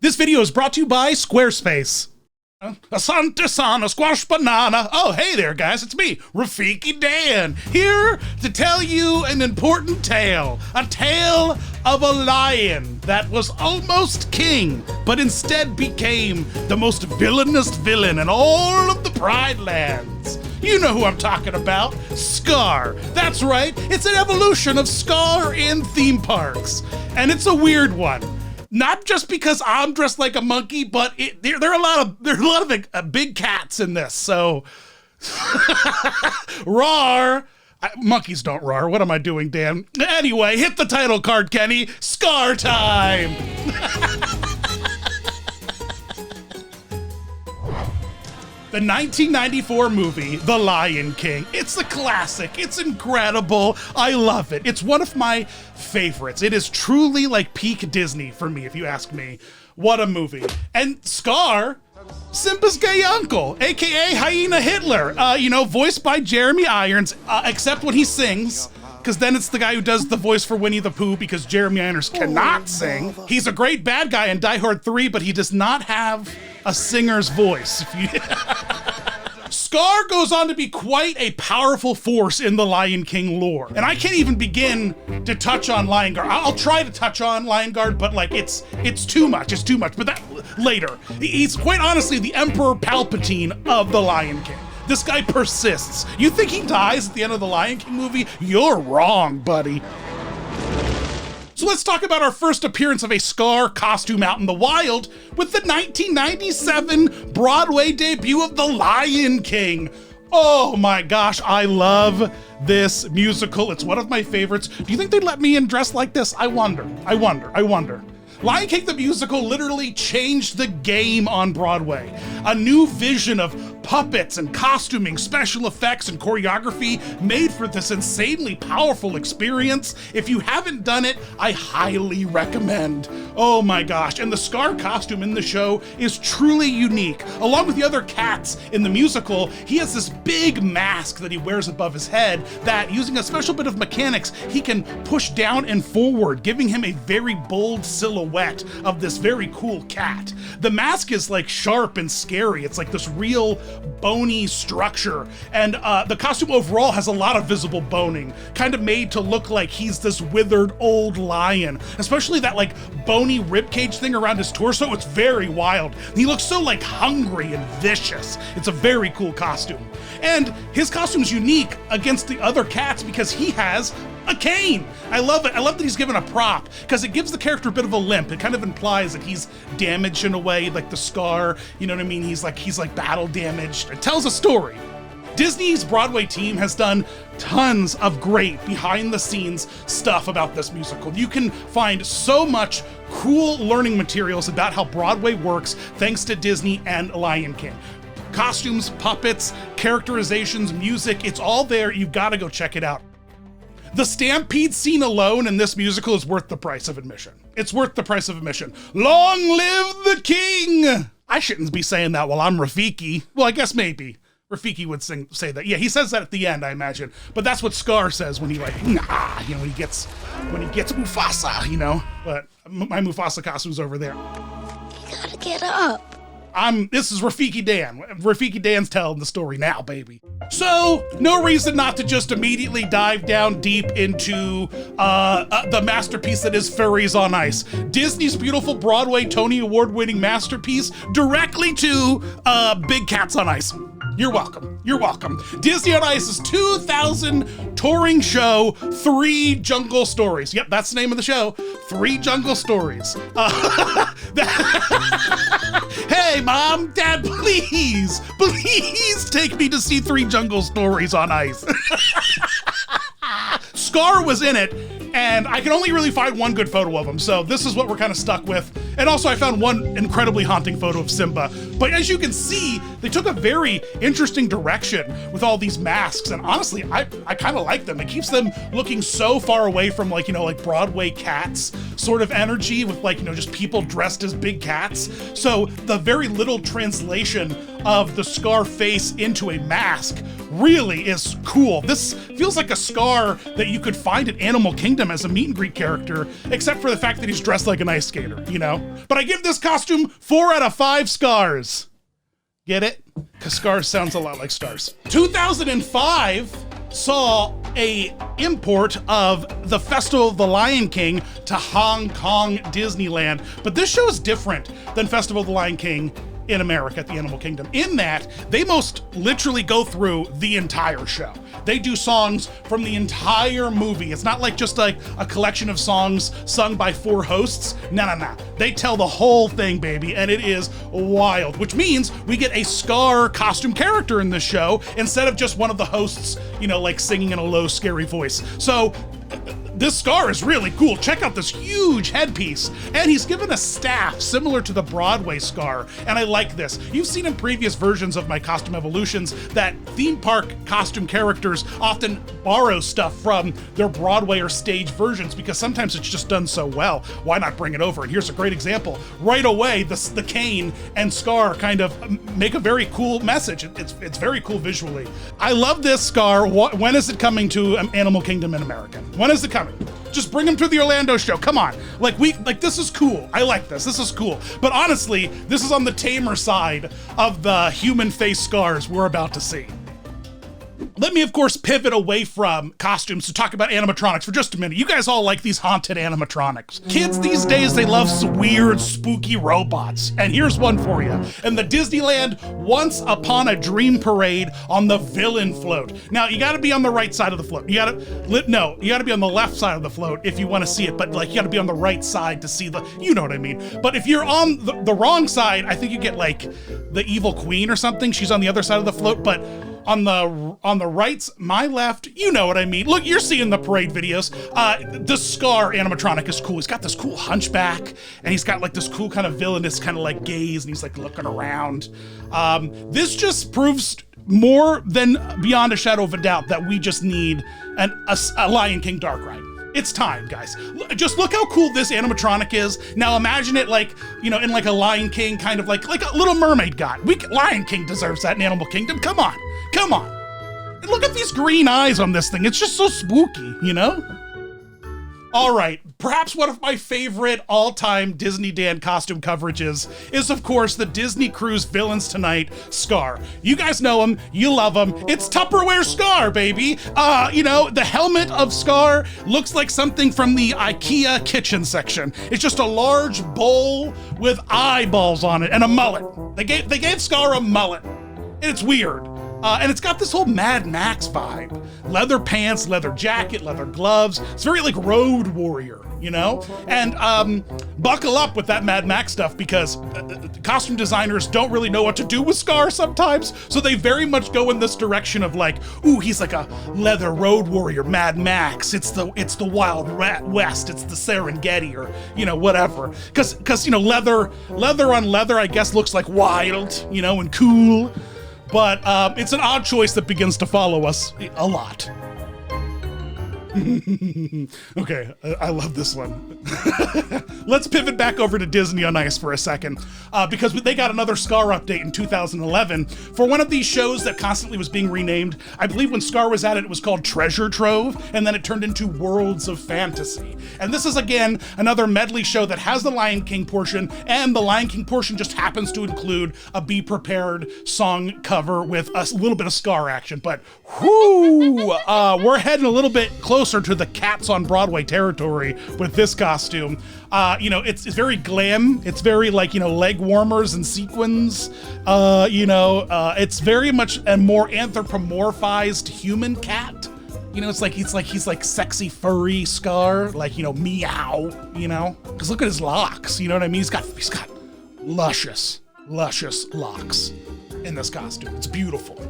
This video is brought to you by Squarespace. Asante sana, squash banana. Oh, hey there, guys. It's me, Rafiki Dan, here to tell you an important tale. A tale of a lion that was almost king, but instead became the most villainous villain in all of the Pride Lands. You know who I'm talking about, Scar. That's right, it's an evolution of Scar in theme parks. And it's a weird one. Not just because I'm dressed like a monkey, but there are a lot of big cats in this. So, roar. Monkeys don't roar. What am I doing, Dan? Anyway, hit the title card, Kenny. Scar time. The 1994 movie, The Lion King. It's a classic. It's incredible. I love it. It's one of my favorites. It is truly like peak Disney for me, if you ask me. What a movie. And Scar, Simba's gay uncle, AKA Hyena Hitler, voiced by Jeremy Irons, except when he sings, because then it's the guy who does the voice for Winnie the Pooh because Jeremy Irons cannot sing. He's a great bad guy in Die Hard 3, but he does not have a singer's voice. Scar goes on to be quite a powerful force in the Lion King lore. And I can't even begin to touch on Lion Guard. I'll try to touch on Lion Guard, but like it's too much. It's too much, but that later. He's quite honestly the Emperor Palpatine of the Lion King. This guy persists. You think he dies at the end of the Lion King movie? You're wrong, buddy. So let's talk about our first appearance of a Scar costume out in the wild with the 1997 Broadway debut of The Lion King. Oh my gosh, I love this musical. It's one of my favorites. Do you think they'd let me in dressed like this? I wonder. Lion King the musical literally changed the game on Broadway. A new vision of puppets and costuming, special effects and choreography made for this insanely powerful experience. If you haven't done it, I highly recommend. Oh my gosh, and the Scar costume in the show is truly unique. Along with the other cats in the musical, he has this big mask that he wears above his head that, using a special bit of mechanics, he can push down and forward, giving him a very bold silhouette of this very cool cat. The mask is like sharp and scary. It's like this real bony structure, and the costume overall has a lot of visible boning, kind of made to look like he's this withered old lion, especially that like bony ribcage thing around his torso. It's very wild. He looks so like hungry and vicious. It's a very cool costume, and his costume's unique against the other cats because he has a cane. I love it. I love that he's given a prop because it gives the character a bit of a limp. It kind of implies that he's damaged in a way, like the Scar, you know what I mean? He's like battle damaged. It tells a story. Disney's Broadway team has done tons of great behind the scenes stuff about this musical. You can find so much cool learning materials about how Broadway works thanks to Disney and Lion King. Costumes, puppets, characterizations, music, it's all there. You've got to go check it out. The stampede scene alone in this musical is worth the price of admission. It's worth the price of admission. Long live the king! I shouldn't be saying that while I'm Rafiki. Well, I guess maybe. Rafiki would say that. Yeah, he says that at the end, I imagine. But that's what Scar says when he when he gets Mufasa, But my Mufasa costume's over there. You gotta get up. This is Rafiki Dan. Rafiki Dan's telling the story now, baby. So, no reason not to just immediately dive down deep into the masterpiece that is Fairies on Ice. Disney's beautiful Broadway Tony Award-winning masterpiece directly to Big Cats on Ice. You're welcome. You're welcome. Disney on Ice's 2000 touring show, 3 Jungle Stories. Yep, that's the name of the show. 3 Jungle Stories. Hey, Mom, Dad, please take me to see 3 Jungle Stories on Ice. Scar was in it, and I can only really find one good photo of him, so this is what we're kind of stuck with. And also I found one incredibly haunting photo of Simba. But as you can see, they took a very interesting direction with all these masks, and honestly, I kind of like them. It keeps them looking so far away from like Broadway cats sort of energy with just people dressed as big cats. So the very little translation of the Scar face into a mask really is cool. This feels like a Scar that you could find at Animal Kingdom as a meet and greet character, except for the fact that he's dressed like an ice skater, you know? But I give this costume 4 out of 5 scars. Get it? Because scars sounds a lot like stars. 2005 saw a import of the Festival of the Lion King to Hong Kong Disneyland. But this show is different than Festival of the Lion King in America at the Animal Kingdom, in that they most literally go through the entire show. They do songs from the entire movie. It's not like just like a collection of songs sung by 4 hosts. No. They tell the whole thing, baby, and it is wild, which means we get a Scar costume character in this show instead of just one of the hosts, you know, like singing in a low, scary voice. So this Scar is really cool. Check out this huge headpiece. And he's given a staff similar to the Broadway Scar. And I like this. You've seen in previous versions of my costume evolutions that theme park costume characters often borrow stuff from their Broadway or stage versions because sometimes it's just done so well. Why not bring it over? And here's a great example. Right away, the cane and Scar kind of make a very cool message. It's very cool visually. I love this Scar. When is it coming to Animal Kingdom in America? When is it coming? Just bring him to the Orlando show. Come on. Like this is cool. I like this. This is cool. But honestly, this is on the tamer side of the human face scars we're about to see. Let me, of course, pivot away from costumes to talk about animatronics for just a minute. You guys all like these haunted animatronics. Kids these days, they love weird, spooky robots. And here's one for you. In the Disneyland Once Upon a Dream Parade on the Villain Float. Now, you gotta be on the right side of the float. You gotta be on the left side of the float if you wanna see it, but like you gotta be on the right side to see you know what I mean. But if you're on the wrong side, I think you get like the evil queen or something. She's on the other side of the float, but on the right, my left, you know what I mean. Look, you're seeing the parade videos. The Scar animatronic is cool. He's got this cool hunchback, and he's got like this cool kind of villainous kind of like gaze, and he's like looking around. This just proves more than beyond a shadow of a doubt that we just need a Lion King dark ride. It's time, guys. Just look how cool this animatronic is. Now imagine it like, you know, in like a Lion King kind of like a Little Mermaid got. Lion King deserves that in Animal Kingdom. Come on. And look at these green eyes on this thing. It's just so spooky, you know? All right, perhaps one of my favorite all-time Disney Dan costume coverages is, of course, the Disney Cruise Villains Tonight Scar. You guys know him, you love him. It's Tupperware Scar, baby. You know, the helmet of Scar looks like something from the IKEA kitchen section. It's just a large bowl with eyeballs on it and a mullet. They gave Scar a mullet, and it's weird. And it's got this whole Mad Max vibe. Leather pants, leather jacket, leather gloves. It's very like Road Warrior, you know? And buckle up with that Mad Max stuff because costume designers don't really know what to do with Scar sometimes. So they very much go in this direction of like, ooh, he's like a leather Road Warrior, Mad Max. It's the Wild West. It's the Serengeti or, you know, whatever. Cause you know, leather on leather, I guess looks like wild, you know, and cool. But it's an odd choice that begins to follow us a lot. Okay, I love this one. Let's pivot back over to Disney on Ice for a second, because they got another Scar update in 2011 for one of these shows that constantly was being renamed. I believe when Scar was at it, it was called Treasure Trove, and then it turned into Worlds of Fantasy. And this is, again, another medley show that has the Lion King portion, and the Lion King portion just happens to include a Be Prepared song cover with a little bit of Scar action. But whoo, we're heading a little bit closer to the Cats on Broadway territory with this costume. You know, it's very glam. It's very like, you know, leg warmers and sequins. You know, it's very much a more anthropomorphized human cat. You know, it's like he's like sexy furry Scar, like, you know, meow, you know? Cause look at his locks, you know what I mean? He's got luscious locks in this costume. It's beautiful.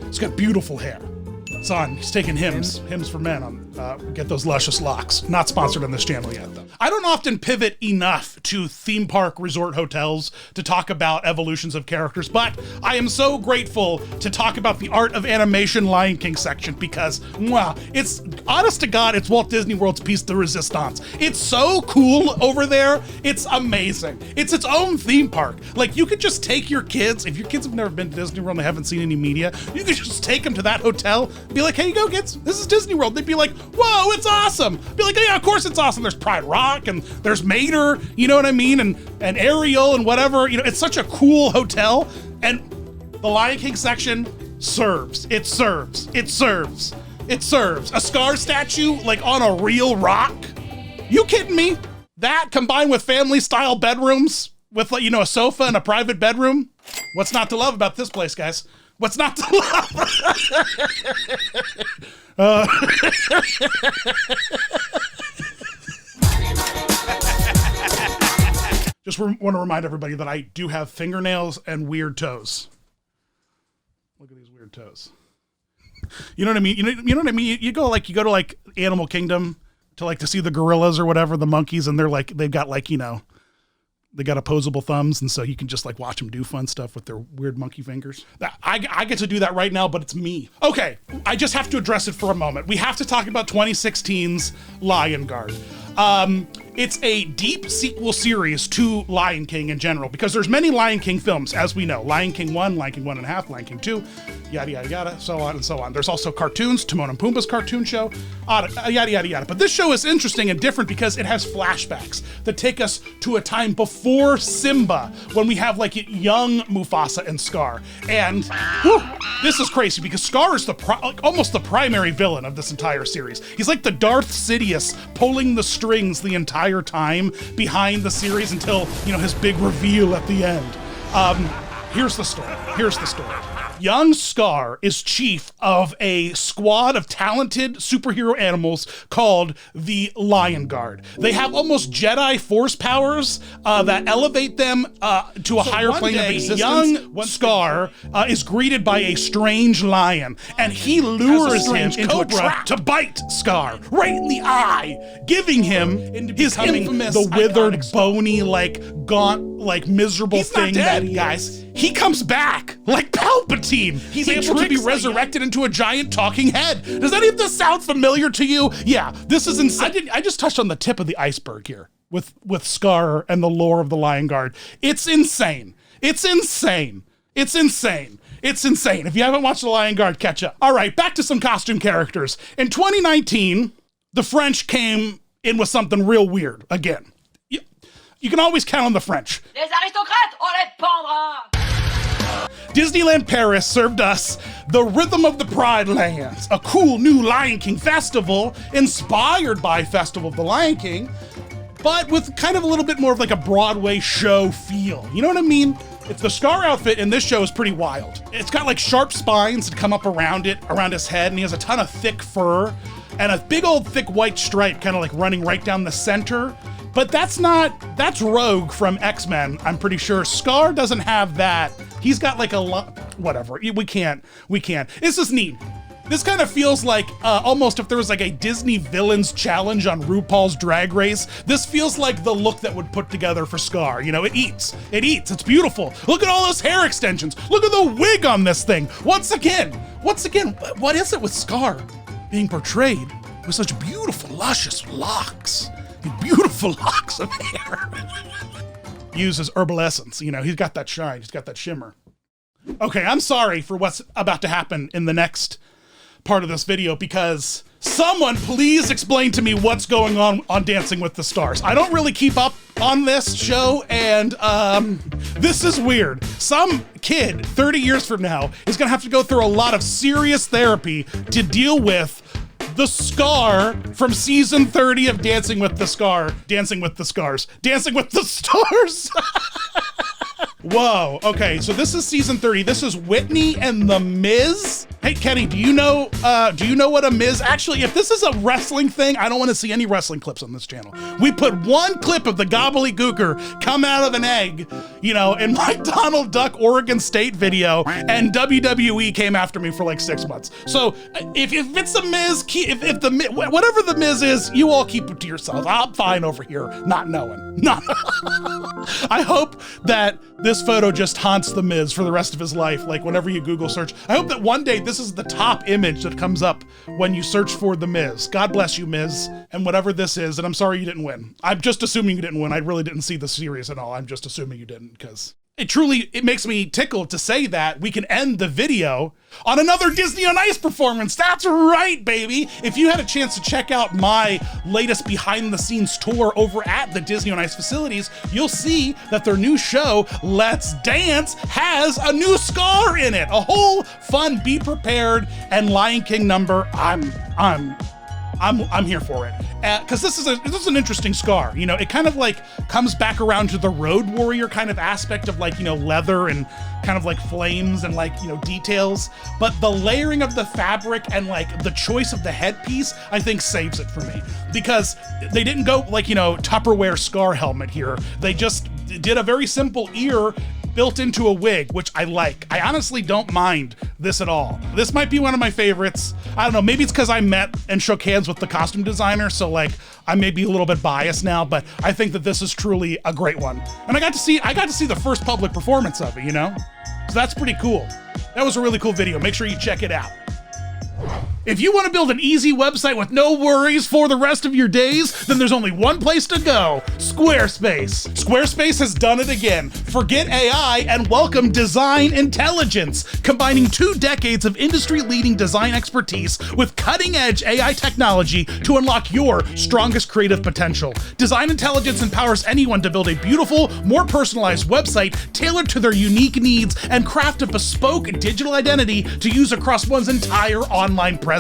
He's got beautiful hair. He's taking hymns for men on Get those luscious locks. Not sponsored on this channel yet, though. I don't often pivot enough to theme park resort hotels to talk about evolutions of characters, but I am so grateful to talk about the Art of Animation Lion King section because, wow, it's, honest to God, it's Walt Disney World's piece de resistance. It's so cool over there. It's amazing. It's its own theme park. Like, you could just take your kids, if your kids have never been to Disney World and they haven't seen any media, you could just take them to that hotel, be like, hey, you go, kids, this is Disney World. They'd be like, whoa, it's awesome. Be like, oh, yeah, of course it's awesome. There's Pride Rock and there's Mater, you know what I mean? And Ariel and whatever, you know, it's such a cool hotel. And the Lion King section serves. It serves. It serves. It serves. A Scar statue, like on a real rock? You kidding me? That combined with family style bedrooms with, like, you know, a sofa and a private bedroom. What's not to love about this place, guys? What's not to love? Just want to remind everybody that I do have fingernails and weird toes. Look at these weird toes. You know what I mean? You know what I mean? You go to like Animal Kingdom to see the gorillas or whatever, the monkeys, and they've got like, you know, they got opposable thumbs, and so you can just like watch them do fun stuff with their weird monkey fingers. I get to do that right now, but it's me. Okay, I just have to address it for a moment. We have to talk about 2016's Lion Guard. It's a deep sequel series to Lion King in general, because there's many Lion King films, as we know. Lion King 1, Lion King 1.5, Lion King 2, yada, yada, yada, so on and so on. There's also cartoons, Timon and Pumbaa's cartoon show, yada, yada, yada. But this show is interesting and different because it has flashbacks that take us to a time before Simba, when we have like young Mufasa and Scar. And whew, this is crazy because Scar is almost the primary villain of this entire series. He's like the Darth Sidious pulling the strings the entire time behind the series until, you know, his big reveal at the end. Here's the story. Young Scar is chief of a squad of talented superhero animals called the Lion Guard. They have almost Jedi Force powers that elevate them to a higher plane of existence. Young Scar is greeted by a strange lion, and he lures him into a trap to bite Scar right in the eye, giving him his infamous, the withered, bony, like gaunt, like miserable thing that he is. He comes back like Palpatine. He's able to be resurrected into a giant talking head. Does any of this sound familiar to you? Yeah, this is insane. I just touched on the tip of the iceberg here with Scar and the lore of the Lion Guard. It's insane. It's insane. It's insane. It's insane. If you haven't watched the Lion Guard, catch up. All right, back to some costume characters. In 2019, the French came in with something real weird again. You can always count on the French. Les aristocrates, on les pendra! Disneyland Paris served us the Rhythm of the Pride Lands, a cool new Lion King festival inspired by Festival of the Lion King, but with kind of a little bit more of like a Broadway show feel. You know what I mean? It's the Scar outfit in this show is pretty wild. It's got like sharp spines that come up around his head, and he has a ton of thick fur and a big old thick white stripe kind of like running right down the center. But that's Rogue from X-Men, I'm pretty sure. Scar doesn't have that. He's got like a lot, whatever, we can't. This is neat. This kind of feels like almost if there was like a Disney Villains Challenge on RuPaul's Drag Race. This feels like the look that would put together for Scar. You know, it eats, it's beautiful. Look at all those hair extensions. Look at the wig on this thing. Once again, what is it with Scar being portrayed with such beautiful, luscious locks? Beautiful locks of hair. Uses herbal essence, you know, he's got that shine, he's got that shimmer. Okay, I'm sorry for what's about to happen in the next part of this video, because someone please explain to me what's going on Dancing with the Stars. I don't really keep up on this show, and this is weird. Some kid 30 years from now is gonna have to go through a lot of serious therapy to deal with the Scar from season 30 of Dancing with the Stars. Whoa, okay, so this is season 30. This is Whitney and the Miz. Hey, Kenny, do you know what a Miz? Actually, if this is a wrestling thing, I don't want to see any wrestling clips on this channel. We put one clip of the gobbledygooker come out of an egg, in my Donald Duck Oregon State video, and WWE came after me for like 6 months. So if it's a Miz, whatever the Miz is, you all keep it to yourselves. I'm fine over here, not knowing. I hope that this photo just haunts the Miz for the rest of his life. Like whenever you Google search, I hope that one day this is the top image that comes up when you search for the Miz. God bless you, Miz, and whatever this is. And I'm sorry you didn't win. I'm just assuming you didn't win. I really didn't see the series at all. I'm just assuming you didn't, because it makes me tickled to say that we can end the video on another Disney on Ice performance. That's right, baby. If you had a chance to check out my latest behind the scenes tour over at the Disney on Ice facilities, you'll see that their new show, Let's Dance, has a new Scar in it. A whole fun Be Prepared and Lion King number. I'm here for it. Because this is an interesting Scar. It kind of like comes back around to the Road Warrior kind of aspect of like, leather and kind of like flames and like, details. But the layering of the fabric and like the choice of the headpiece, I think saves it for me. Because they didn't go like, Tupperware Scar helmet here. They just did a very simple ear built into a wig, which I like. I honestly don't mind this at all. This might be one of my favorites. I don't know, maybe it's because I met and shook hands with the costume designer, so like I may be a little bit biased now, but I think that this is truly a great one. And I got to see the first public performance of it, So that's pretty cool. That was a really cool video. Make sure you check it out. If you want to build an easy website with no worries for the rest of your days, then there's only one place to go: Squarespace. Squarespace has done it again. Forget AI and welcome design intelligence, combining 2 decades of industry-leading design expertise with cutting-edge AI technology to unlock your strongest creative potential. Design intelligence empowers anyone to build a beautiful, more personalized website tailored to their unique needs and craft a bespoke digital identity to use across one's entire online presence.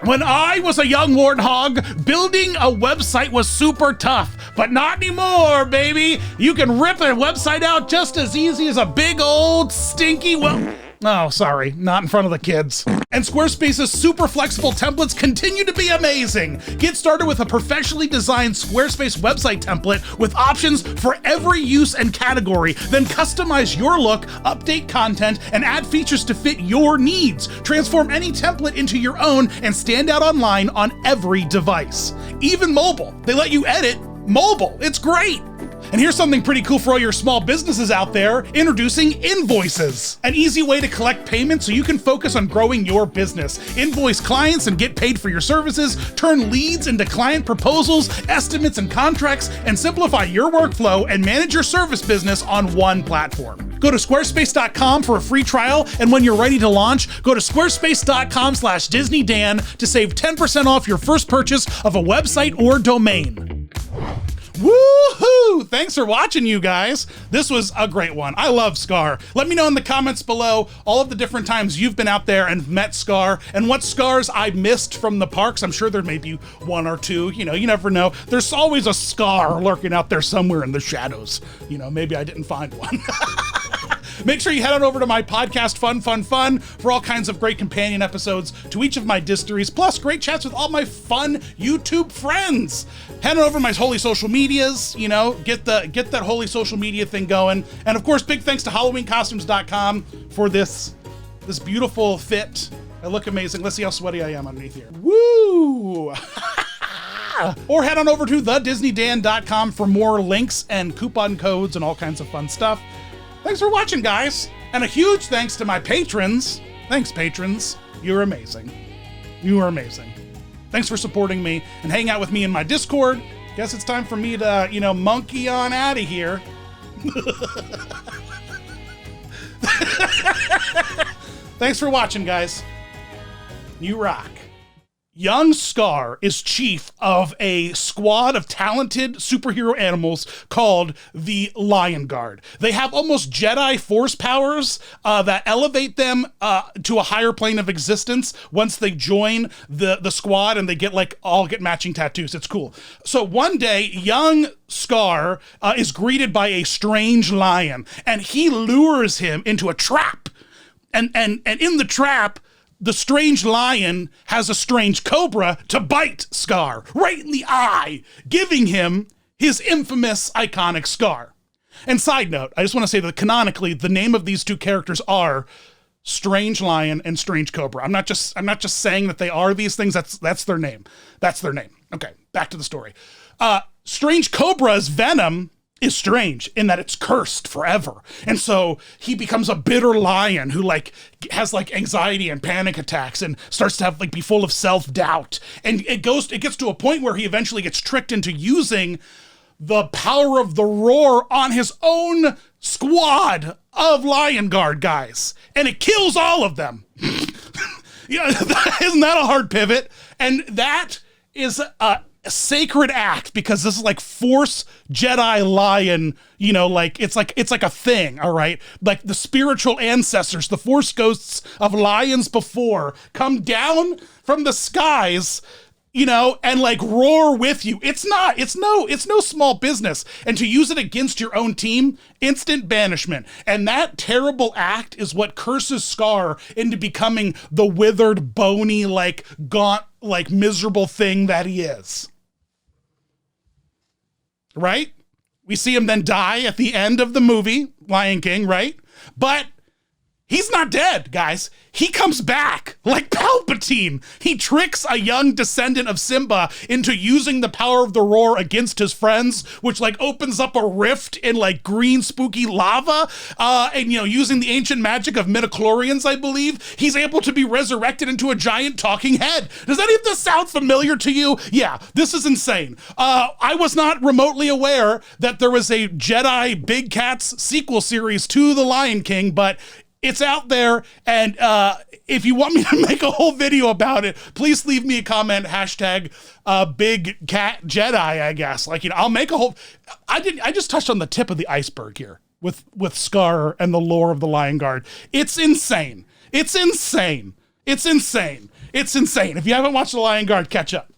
When I was a young warthog, building a website was super tough, but not anymore, baby. You can rip a website out just as easy as a big old stinky Oh, sorry, not in front of the kids. And Squarespace's super flexible templates continue to be amazing. Get started with a professionally designed Squarespace website template with options for every use and category. Then customize your look, update content, and add features to fit your needs. Transform any template into your own and stand out online on every device. Even mobile. They let you edit mobile. It's great. And here's something pretty cool for all your small businesses out there. Introducing Invoices, an easy way to collect payments so you can focus on growing your business. Invoice clients and get paid for your services, turn leads into client proposals, estimates, and contracts, and simplify your workflow and manage your service business on one platform. Go to squarespace.com for a free trial, and when you're ready to launch, go to squarespace.com/DisneyDan to save 10% off your first purchase of a website or domain. Woohoo! Thanks for watching, you guys. This was a great one. I love Scar. Let me know in the comments below all of the different times you've been out there and met Scar and what Scars I missed from the parks. I'm sure there may be 1 or 2. You never know. There's always a Scar lurking out there somewhere in the shadows. Maybe I didn't find one. Make sure you head on over to my podcast, Fun, for all kinds of great companion episodes to each of my DIStories, plus great chats with all my fun YouTube friends. Head on over to my holy social medias, get that holy social media thing going. And of course, big thanks to HalloweenCostumes.com for this beautiful fit. I look amazing. Let's see how sweaty I am underneath here. Woo! Or head on over to thedisneydan.com for more links and coupon codes and all kinds of fun stuff. Thanks for watching, guys. And a huge thanks to my patrons. Thanks, patrons. You're amazing. You are amazing. Thanks for supporting me and hanging out with me in my Discord. Guess it's time for me to, monkey on out of here. Thanks for watching, guys. You rock. Young Scar is chief of a squad of talented superhero animals called the Lion Guard. They have almost Jedi Force powers that elevate them to a higher plane of existence once they join the squad, and they all get matching tattoos. It's cool. So one day, young Scar is greeted by a strange lion, and he lures him into a trap. And in the trap, the strange lion has a strange cobra to bite Scar right in the eye, giving him his infamous iconic scar. And side note, I just want to say that canonically, the name of these two characters are Strange Lion and Strange Cobra. I'm not just saying that they are these things. That's their name. That's their name. Okay, back to the story. Strange Cobra's venom is strange in that it's cursed forever. And so he becomes a bitter lion who like has like anxiety and panic attacks and starts to have like be full of self-doubt. And it gets to a point where he eventually gets tricked into using the power of the roar on his own squad of Lion Guard guys. And it kills all of them. Yeah, isn't that a hard pivot? And that is a sacred act because this is like Force Jedi Lion, you know, like it's like a thing, all right? Like the spiritual ancestors, the Force ghosts of lions before come down from the skies, you know, and like roar with you. It's no small business. And to use it against your own team, instant banishment. And that terrible act is what curses Scar into becoming the withered, bony, like gaunt, like miserable thing that he is. Right? We see him then die at the end of the movie, Lion King, right? But he's not dead, guys. He comes back like Palpatine. He tricks a young descendant of Simba into using the power of the roar against his friends, which like opens up a rift in like green spooky lava. And you know, using the ancient magic of midichlorians, I believe, he's able to be resurrected into a giant talking head. Does any of this sound familiar to you? Yeah, this is insane. I was not remotely aware that there was a Jedi Big Cats sequel series to The Lion King, but it's out there, and if you want me to make a whole video about it, please leave me a comment, hashtag Big Cat Jedi, I guess. Like, you know, I'll make a whole, I just touched on the tip of the iceberg here with Scar and the lore of the Lion Guard. It's insane. It's insane. It's insane. It's insane. If you haven't watched the Lion Guard, catch up.